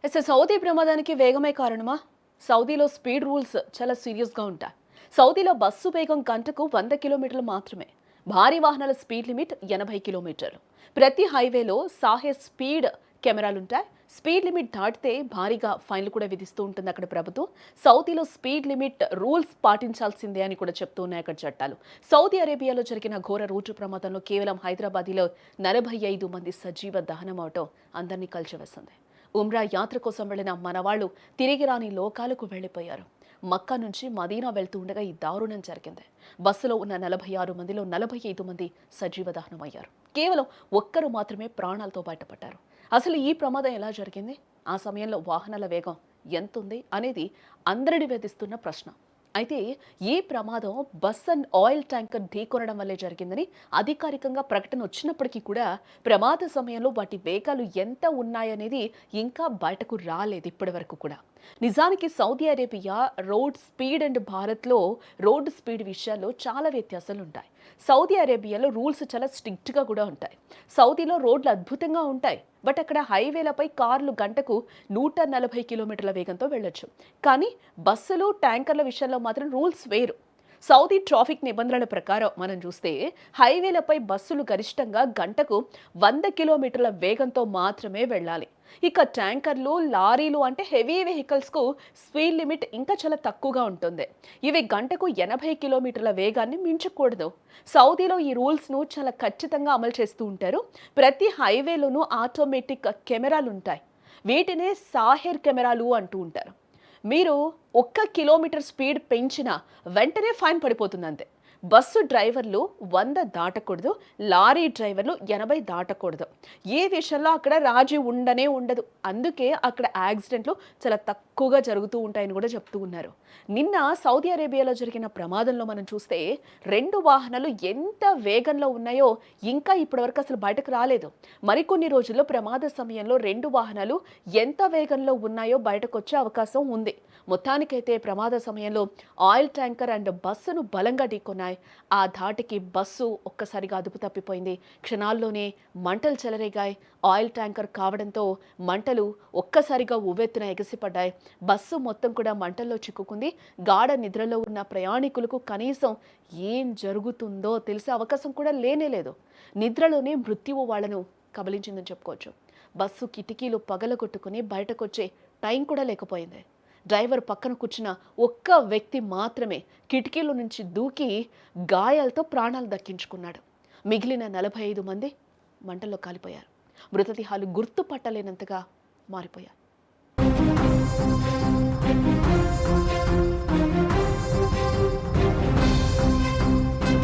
Saudi ప్రమాదానికి వేగమే కారణమా? సౌదీలో స్పీడ్ రూల్స్ చాలా సీరియస్‌గా ఉంటాయి. సౌదీలో బస్సు వేగం గంటకు 100 కిలోమీటర్లు మాత్రమే. భారీ వాహనాల స్పీడ్ లిమిట్ 80 కిలోమీటర్లు. ప్రతి హైవేలో సాహే స్పీడ్ కెమెరాలుంటాయి. స్పీడ్ లిమిట్ దాటితే భారీగా ఫైన్లు కూడా విధిస్తూ ఉంటుంది అక్కడ ప్రభుత్వం. సౌదీలో స్పీడ్ లిమిట్ రూల్స్ పాటించాల్సిందే అని కూడా చెప్తూ ఉన్నాయి అక్కడ చట్టాలు. సౌదీ అరేబియాలో జరిగిన ఘోర రోడ్డు ప్రమాదంలో కేవలం హైదరాబాదీలో 45 మంది సజీవ దహనం అవటం అందరినీ కలిచివేసింది. ఉమ్రా యాత్ర కోసం వెళ్లిన మనవాళ్లు తిరిగి రాని లోకాలకు వెళ్లిపోయారు. మక్కా నుంచి మదీనా వెళ్తూ ఉండగా ఈ దారుణం జరిగింది. బస్సులో ఉన్న 46 మందిలో 45 మంది సజీవ దహనమయ్యారు. కేవలం ఒక్కరు మాత్రమే ప్రాణాలతో బయటపడ్డారు. అసలు ఈ ప్రమాదం ఎలా జరిగింది? ఆ సమయంలో వాహనాల వేగం ఎంతుంది అనేది అందరిని వేధిస్తున్న ప్రశ్న. అయితే ఈ ప్రమాదం బస్ అండ్ ఆయిల్ ట్యాంకర్ ఢీకొనడం వల్లే జరిగిందని అధికారికంగా ప్రకటన వచ్చినప్పటికీ కూడా ప్రమాద సమయంలో వాటి వేగాలు ఎంత ఉన్నాయనేది ఇంకా బయటకు రాలేదు ఇప్పటి వరకు కూడా. నిజానికి Saudi Arabia road speed and భారత్లో రోడ్ స్పీడ్ విషయాల్లో చాలా వ్యత్యాసాలు ఉంటాయి. సౌదీ అరేబియాలో రూల్స్ చాలా స్ట్రిక్ట్గా కూడా ఉంటాయి. సౌదీలో రోడ్లు అద్భుతంగా ఉంటాయి. బట్ అక్కడ హైవేలపై కార్లు గంటకు 140 కిలోమీటర్ల వేగంతో వెళ్ళొచ్చు. కానీ బస్సులు ట్యాంకర్ల విషయంలో మాత్రం రూల్స్ వేరు. సౌదీ ట్రాఫిక్ నిబంధనల ప్రకారం మనం చూస్తే హైవేలపై బస్సులు గరిష్టంగా గంటకు 100 కిలోమీటర్ల వేగంతో మాత్రమే వెళ్ళాలి. ఇక ట్యాంకర్లు, లారీలు అంటే హెవీ వెహికల్స్కు స్పీడ్ లిమిట్ ఇంకా చాలా తక్కువగా ఉంటుంది. ఇవి గంటకు 80 కిలోమీటర్ల వేగాన్ని మించకూడదు. సౌదీలో ఈ రూల్స్ను చాలా ఖచ్చితంగా అమలు చేస్తూ ఉంటారు. ప్రతి హైవేలోనూ ఆటోమేటిక్ కెమెరాలు ఉంటాయి. వీటినే సాహెర్ కెమెరాలు అంటూ ఉంటారు. మీరు 1 కిలోమీటర్ స్పీడ్ పెంచినా వెంటనే ఫైన్ పడిపోతుంది అంతే. బస్సు డ్రైవర్లు 100 దాటకూడదు, లారీ డ్రైవర్లు 80 దాటకూడదు. ఏ విషయంలో అక్కడ రాజీ ఉండనే ఉండదు. అందుకే అక్కడ యాక్సిడెంట్లు చాలా తక్కువగా జరుగుతూ ఉంటాయని కూడా చెప్తూ ఉన్నారు. నిన్న సౌదీ అరేబియాలో జరిగిన ప్రమాదంలో మనం చూస్తే 2 వాహనాలు ఎంత వేగంలో ఉన్నాయో ఇంకా ఇప్పటివరకు అసలు బయటకు రాలేదు. మరికొన్ని రోజుల్లో ప్రమాద సమయంలో 2 వాహనాలు ఎంత వేగంలో ఉన్నాయో బయటకు వచ్చే అవకాశం ఉంది. మొత్తానికైతే ప్రమాద సమయంలో ఆయిల్ ట్యాంకర్ అండ్ బస్సును బలంగా ఢీకొన్నాయి. ఆ ధాటికి బస్సు ఒక్కసారిగా అదుపు తప్పిపోయింది. క్షణాల్లోనే మంటలు చెలరేగాయి. ఆయిల్ ట్యాంకర్ కావడంతో మంటలు ఒక్కసారిగా ఉవ్వెత్తున ఎగసిపడ్డాయి. బస్సు మొత్తం కూడా మంటల్లో చిక్కుకుంది. గాఢ నిద్రలో ఉన్న ప్రయాణికులకు కనీసం ఏం జరుగుతుందో తెలిసే అవకాశం కూడా లేనేలేదు. నిద్రలోనే మృత్యువు వాళ్లను కబలించిందని చెప్పుకోవచ్చు. బస్సు కిటికీలు పగలగొట్టుకుని బయటకొచ్చే టైం కూడా లేకపోయింది. డ్రైవర్ పక్కన కూర్చున్న ఒక్క వ్యక్తి మాత్రమే కిటికీల నుంచి దూకి గాయాలతో ప్రాణాలు దక్కించుకున్నాడు. మిగిలిన 45 మంది మంటల్లో కాలిపోయారు. మృతదేహాలు గుర్తుపట్టలేనంతగా మారిపోయాయి.